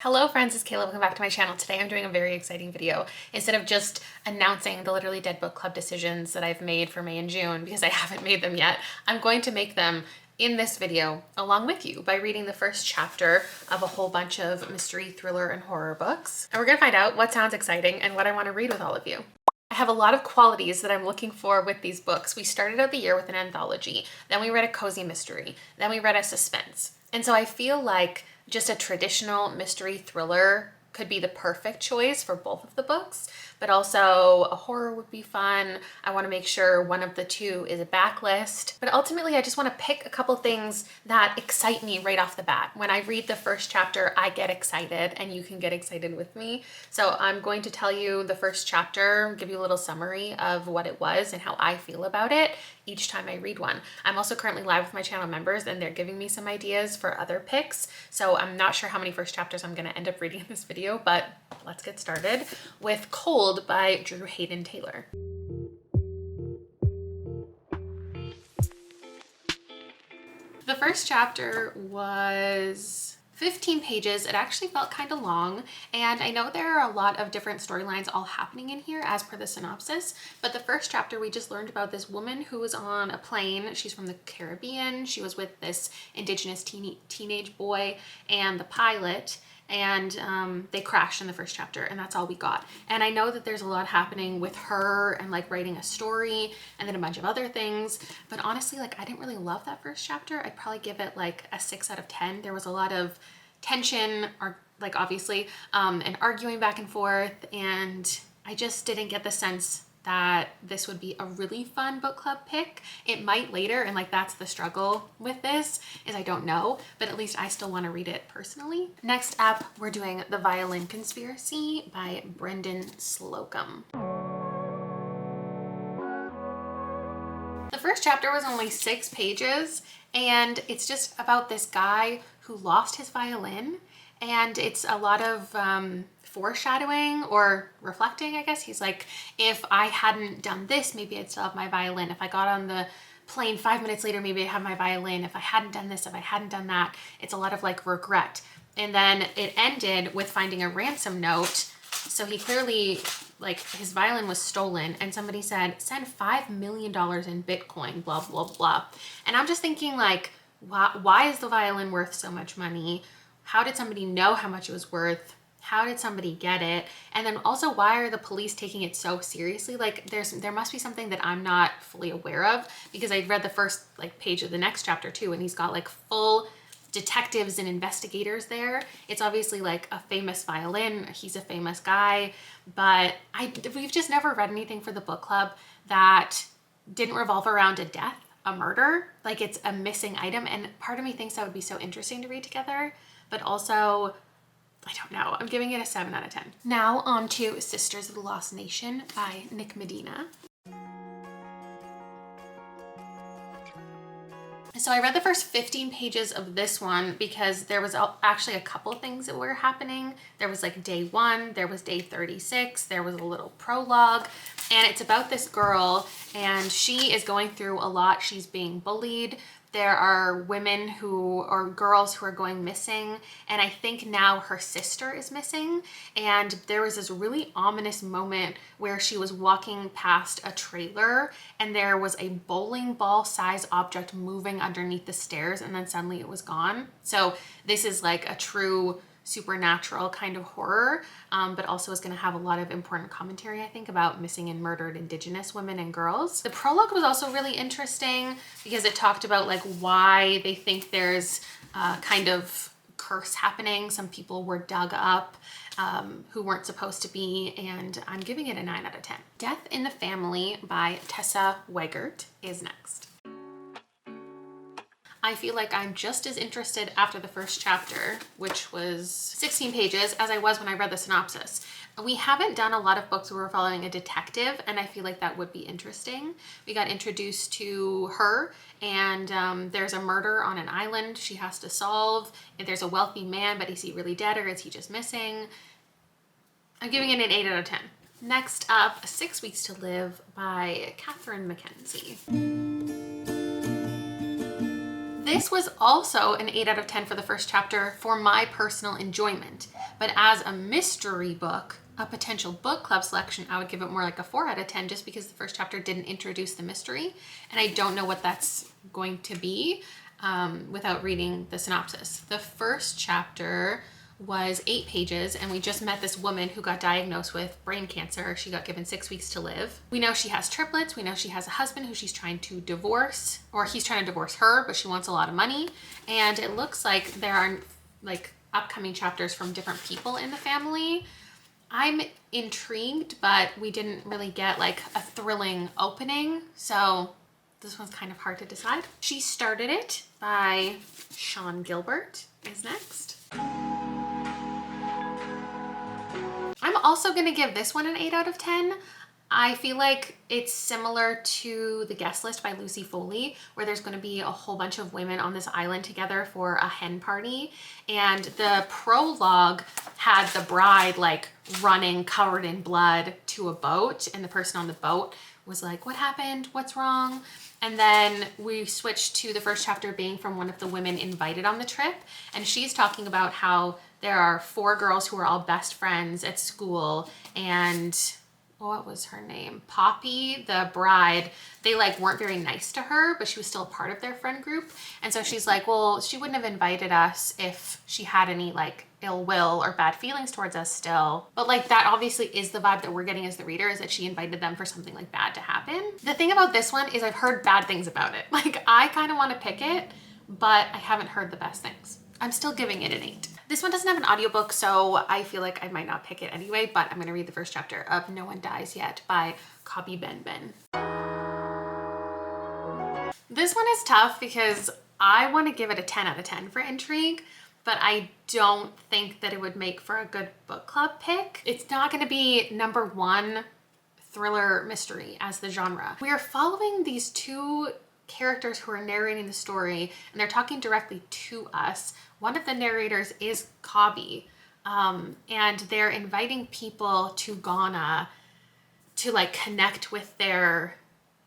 Hello friends, it's Kayla. Welcome back to my channel. Today I'm doing a very exciting video. Instead of just announcing the Literally Dead book club decisions that I've made for May and June, because I haven't made them yet, I'm going to make them in this video along with you by reading the first chapter of a whole bunch of mystery, thriller, and horror books. And we're gonna find out what sounds exciting and what I want to read with all of you. I have a lot of qualities that I'm looking for with these books. We started out the year with an anthology, then we read a cozy mystery, then we read a suspense. And so I feel like just a traditional mystery thriller could be the perfect choice for both of the books, but also a horror would be fun. I want to make sure one of the two is a backlist, but ultimately I just want to pick a couple things that excite me right off the bat. When I read the first chapter, I get excited and you can get excited with me. So I'm going to tell you the first chapter, give you a little summary of what it was and how I feel about it each time I read one. I'm also currently live with my channel members and they're giving me some ideas for other picks. So I'm not sure how many first chapters I'm gonna end up reading in this video, but let's get started with Cold by Drew Hayden Taylor. The first chapter was 15 pages. It actually felt kind of long, and I know there are a lot of different storylines all happening in here as per the synopsis, but the first chapter we just learned about this woman who was on a plane. She's from the Caribbean. She was with this indigenous teenage boy and the pilot, and they crashed in the first chapter, and that's all we got. And I know that there's a lot happening with her and like writing a story and then a bunch of other things, but honestly, like I didn't really love that first chapter. I'd probably give it like a 6 out of 10. There was a lot of tension, or like obviously, and arguing back and forth, and I just didn't get the sense that this would be a really fun book club pick. It might later, and like that's the struggle with this, is I don't know, but at least I still want to read it personally. Next up, we're doing The Violin Conspiracy by Brendan Slocum. The first chapter was only 6 pages, and it's just about this guy who lost his violin, and it's a lot of foreshadowing or reflecting, I guess. He's like, if I hadn't done this, maybe I'd still have my violin. If I got on the plane 5 minutes later, maybe I'd have my violin. If I hadn't done this, if I hadn't done that. It's a lot of like regret. And then it ended with finding a ransom note. So he clearly, like, his violin was stolen, and somebody said, send $5 million in Bitcoin, blah, blah, blah. And I'm just thinking, like, why is the violin worth so much money? How did somebody know how much it was worth? How did somebody get it? And then also, why are the police taking it so seriously? Like, there must be something that I'm not fully aware of, because I read the first like page of the next chapter too, and he's got like full detectives and investigators there. It's obviously like a famous violin. He's a famous guy, but we've just never read anything for the book club that didn't revolve around a death, a murder. Like, it's a missing item, and part of me thinks that would be so interesting to read together, but also I don't know. I'm giving it a 7 out of 10. Now on to Sisters of the Lost Nation by Nick Medina. So I read the first 15 pages of this one because there was actually a couple things that were happening. There was like day 1, there was day 36, there was a little prologue, and it's about this girl, and she is going through a lot. She's being bullied. There are women or girls who are going missing, and I think now her sister is missing. And there was this really ominous moment where she was walking past a trailer and there was a bowling ball size object moving underneath the stairs, and then suddenly it was gone. So this is like a true supernatural kind of horror, but also is going to have a lot of important commentary, I think, about missing and murdered Indigenous women and girls. The prologue was also really interesting because it talked about like why they think there's a kind of curse happening. Some people were dug up who weren't supposed to be, and I'm giving it a 9 out of 10. Death in the Family by Tessa Weigert is next. I feel like I'm just as interested after the first chapter, which was 16 pages, as I was when I read the synopsis. We haven't done a lot of books where we're following a detective, and I feel like that would be interesting. We got introduced to her, and there's a murder on an island she has to solve. If there's a wealthy man, but is he really dead or is he just missing? I'm giving it an 8 out of 10. Next up, 6 Weeks to Live by Catherine Mackenzie. This was also an 8 out of 10 for the first chapter for my personal enjoyment. But as a mystery book, a potential book club selection, I would give it more like a 4 out of 10 just because the first chapter didn't introduce the mystery. And I don't know what that's going to be without reading the synopsis. The first chapter was 8 pages, and we just met this woman who got diagnosed with brain cancer. She got given 6 weeks to live. We know she has triplets. We know she has a husband who she's trying to divorce, or he's trying to divorce her, but she wants a lot of money. And it looks like there are like upcoming chapters from different people in the family. I'm intrigued, but we didn't really get like a thrilling opening, so this one's kind of hard to decide. She Started It by Sean Gilbert is next. I'm also going to give this one an 8 out of 10. I feel like it's similar to The Guest List by Lucy Foley, where there's going to be a whole bunch of women on this island together for a hen party. And the prologue had the bride like running covered in blood to a boat, and the person on the boat was like, what happened? What's wrong? And then we switched to the first chapter being from one of the women invited on the trip. And she's talking about how there are 4 girls who are all best friends at school, and what was her name? Poppy, the bride, they like weren't very nice to her, but she was still a part of their friend group. And so she's like, well, she wouldn't have invited us if she had any like ill will or bad feelings towards us still. But like that obviously is the vibe that we're getting as the reader, is that she invited them for something like bad to happen. The thing about this one is I've heard bad things about it. Like I kind of want to pick it, but I haven't heard the best things. I'm still giving it an 8. This one doesn't have an audiobook, so I feel like I might not pick it anyway, but I'm going to read the first chapter of No One Dies Yet by Cobby Ben Ben. This one is tough because I want to give it a 10 out of 10 for intrigue, but I don't think that it would make for a good book club pick. It's not going to be number 1 thriller mystery as the genre. We are following these 2 characters who are narrating the story, and they're talking directly to us. One of the narrators is Cobby, and they're inviting people to Ghana to like connect with their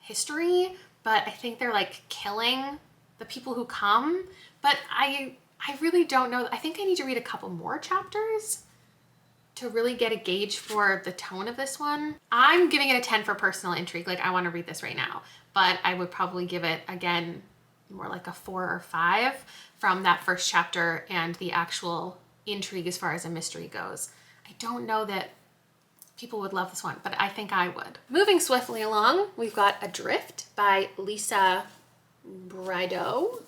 history, but I think they're like killing the people who come. But I really don't know. I think I need to read a couple more chapters to really get a gauge for the tone of this one. I'm giving it a 10 for personal intrigue. Like I want to read this right now, but I would probably give it again more like a 4 or 5 from that first chapter and the actual intrigue as far as a mystery goes. I don't know that people would love this one, but I think I would. Moving swiftly along, we've got Adrift by Lisa Brideau.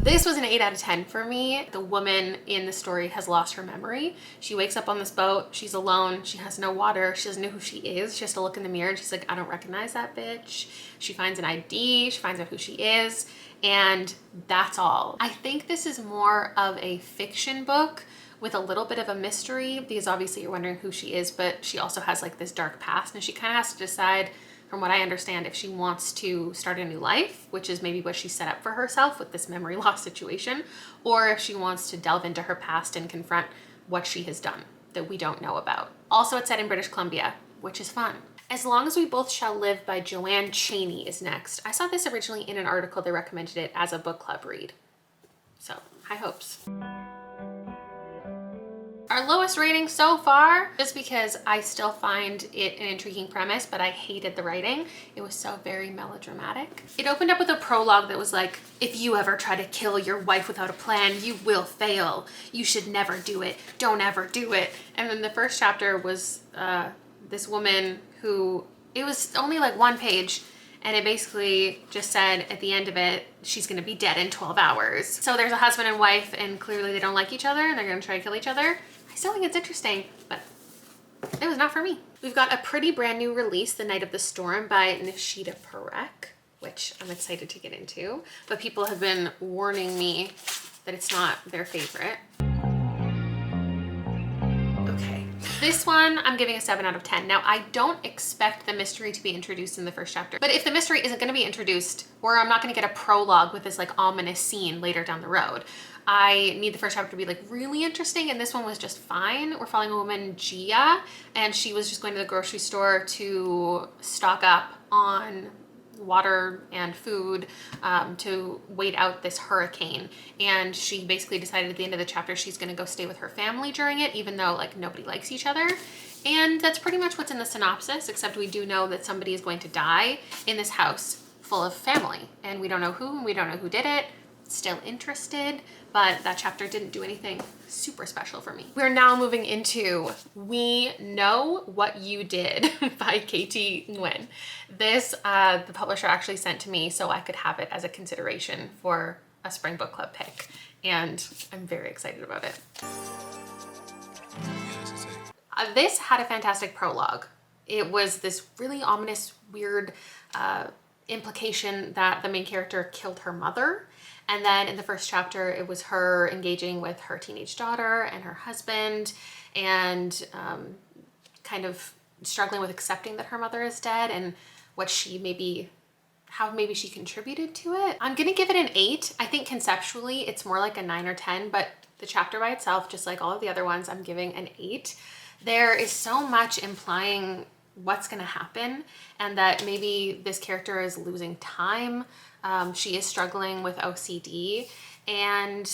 This was an 8 out of 10 for me. The woman in the story has lost her memory. She wakes up on this boat, she's alone, she has no water, she doesn't know who she is. She has to look in the mirror and she's like, I don't recognize that bitch. She finds an ID, she finds out who she is, and that's all. I think this is more of a fiction book with a little bit of a mystery, because obviously you're wondering who she is, but she also has like this dark past, and she kind of has to decide, from what I understand, if she wants to start a new life, which is maybe what she set up for herself with this memory loss situation, or if she wants to delve into her past and confront what she has done that we don't know about. Also, it's set in British Columbia, which is fun. As Long as We Both Shall Live by Joanne Chaney is next. I saw this originally in an article that recommended it as a book club read. So, high hopes. Our lowest rating so far, just because I still find it an intriguing premise, but I hated the writing. It was so very melodramatic. It opened up with a prologue that was like, if you ever try to kill your wife without a plan, you will fail. You should never do it. Don't ever do it. And then the first chapter was this woman who, it was only like 1 page, and it basically just said at the end of it, she's gonna be dead in 12 hours. So there's a husband and wife, and clearly they don't like each other, and they're gonna try to kill each other. I still think it's interesting, but it was not for me. We've got a pretty brand new release, The Night of the Storm by Nishita Parekh, which I'm excited to get into, but people have been warning me that it's not their favorite. Okay, this one I'm giving a 7 out of 10. Now, I don't expect the mystery to be introduced in the first chapter, but if the mystery isn't gonna be introduced, or I'm not gonna get a prologue with this like ominous scene later down the road, I need the first chapter to be like really interesting, and this one was just fine. We're following a woman, Gia, and she was just going to the grocery store to stock up on water and food to wait out this hurricane. And she basically decided at the end of the chapter she's going to go stay with her family during it, even though like nobody likes each other. And that's pretty much what's in the synopsis, except we do know that somebody is going to die in this house full of family, and we don't know who, and we don't know who did it. Still interested, but that chapter didn't do anything super special for me. We're now moving into We Know What You Did by Katie Nguyen. This, the publisher actually sent to me so I could have it as a consideration for a spring book club pick, and I'm very excited about it. This had a fantastic prologue. It was this really ominous, weird implication that the main character killed her mother. And then in the first chapter, it was her engaging with her teenage daughter and her husband, and kind of struggling with accepting that her mother is dead and what she how maybe she contributed to it. I'm gonna give it an 8. I think conceptually it's more like a 9 or 10, but the chapter by itself, just like all of the other ones, I'm giving an 8. There is so much implying what's gonna happen, and that maybe this character is losing time. She is struggling with OCD, and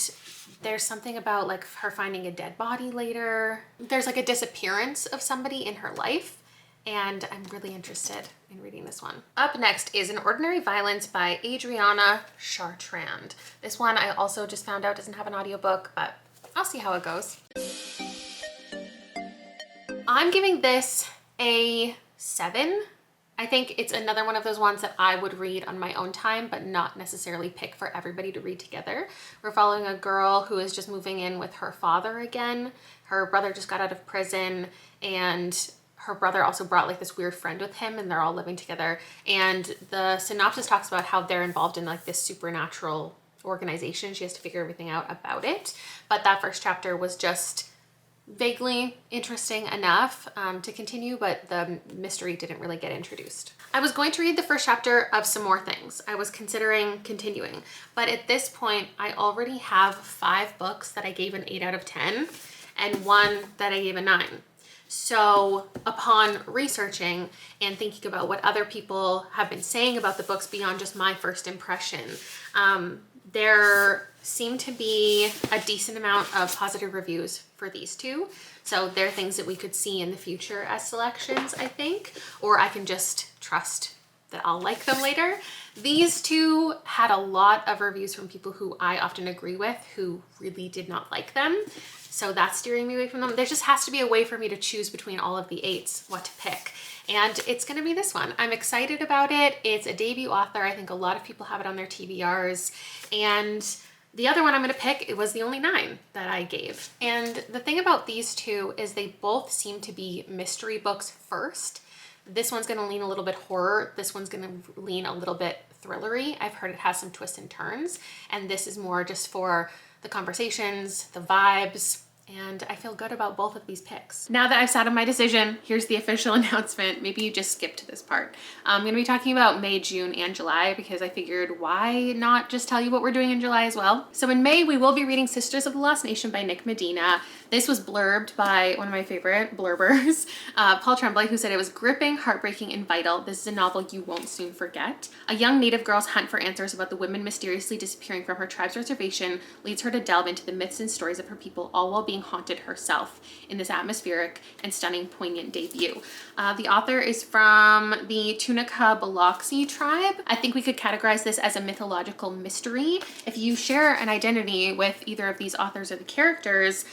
there's something about like her finding a dead body later. There's like a disappearance of somebody in her life, and I'm really interested in reading this one. Up next is An Ordinary Violence by Adriana Chartrand. This one I also just found out doesn't have an audiobook, but I'll see how it goes. I'm giving this a 7. I think it's another one of those ones that I would read on my own time, but not necessarily pick for everybody to read together. We're following a girl who is just moving in with her father again. Her brother just got out of prison, and her brother also brought like this weird friend with him, and they're all living together. And the synopsis talks about how they're involved in like this supernatural organization. She has to figure everything out about it. But that first chapter was just vaguely interesting enough to continue, but the mystery didn't really get introduced. I was going to read the first chapter of Some More Things. I was considering continuing, but at this point I already have 5 books that I gave an 8 out of 10 and 1 that I gave a 9. So upon researching and thinking about what other people have been saying about the books beyond just my first impression, there seemed to be a decent amount of positive reviews for these two. So they're things that we could see in the future as selections, I think, or I can just trust that I'll like them later. These two had a lot of reviews from people who I often agree with who really did not like them. So that's steering me away from them. There just has to be a way for me to choose between all of the 8s, what to pick. And it's gonna be this one. I'm excited about it. It's a debut author. I think a lot of people have it on their TBRs. And the other one I'm gonna pick, it was the only 9 that I gave. And the thing about these two is they both seem to be mystery books first. This one's gonna lean a little bit horror. This one's gonna lean a little bit thrillery. I've heard it has some twists and turns. And this is more just for the conversations, the vibes, and I feel good about both of these picks. Now that I've sat on my decision, here's the official announcement. Maybe you just skipped this part. I'm gonna be talking about May, June, and July because I figured why not just tell you what we're doing in July as well. So in May, we will be reading Sisters of the Lost Nation by Nick Medina. This was blurbed by one of my favorite blurbers, Paul Tremblay, who said it was gripping, heartbreaking, and vital. This is a novel you won't soon forget. A young Native girl's hunt for answers about the women mysteriously disappearing from her tribe's reservation leads her to delve into the myths and stories of her people, all while being haunted herself in this atmospheric and stunning, poignant debut. The author is from the Tunica Biloxi tribe. I think we could categorize this as a mythological mystery. If you share an identity with either of these authors or the characters,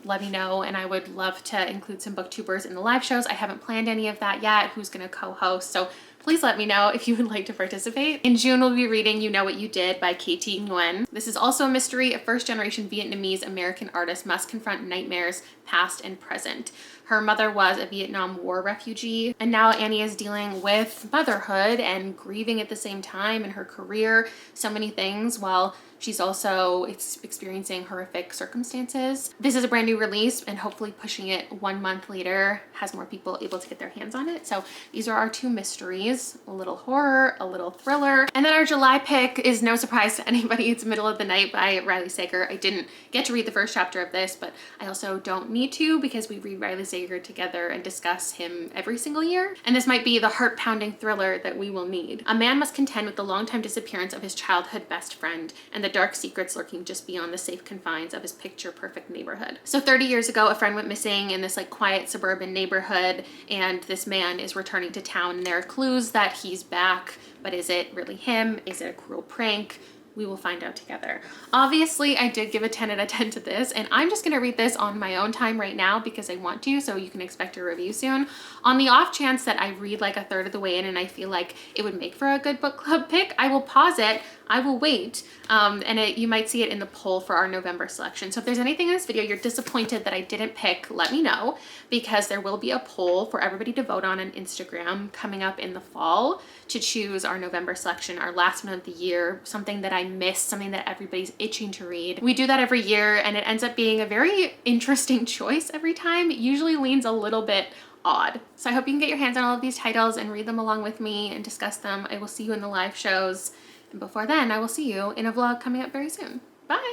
let me know, and I would love to include some booktubers in the live shows. I haven't planned any of that yet, who's gonna co-host, so please let me know if you would like to participate. In June, we'll be reading You Know What You Did by Katie Nguyen. This is also a mystery. A first-generation Vietnamese American artist must confront nightmares, past and present. Her mother was a Vietnam War refugee, and now Annie is dealing with motherhood and grieving at the same time in her career, so many things, while she's also experiencing horrific circumstances. This is a brand new release, and hopefully pushing it 1 month later has more people able to get their hands on it. So these are our 2 mysteries, a little horror, a little thriller. And then our July pick is no surprise to anybody. It's Middle of the Night by Riley Sager. I didn't get to read the first chapter of this, but I also don't need to because we read Riley Sager Sager together and discuss him every single year. And this might be the heart-pounding thriller that we will need. A man must contend with the long-time disappearance of his childhood best friend and the dark secrets lurking just beyond the safe confines of his picture-perfect neighborhood. So 30 years ago, a friend went missing in this like quiet suburban neighborhood, and this man is returning to town, and there are clues that he's back, but is it really him? Is it a cruel prank? We will find out together. Obviously, I did give a 10 out of 10 to this, and I'm just gonna read this on my own time right now because I want to, so you can expect a review soon. On the off chance that I read like a third of the way in and I feel like it would make for a good book club pick, I will pause it, I will wait, and you might see it in the poll for our November selection. So if there's anything in this video you're disappointed that I didn't pick, let me know, because there will be a poll for everybody to vote on Instagram coming up in the fall to choose our November selection, our last one of the year, something that I missed, something that everybody's itching to read. We do that every year, and it ends up being a very interesting choice every time. It usually leans a little bit odd. So I hope you can get your hands on all of these titles and read them along with me and discuss them. I will see you in the live shows. And before then, I will see you in a vlog coming up very soon. Bye!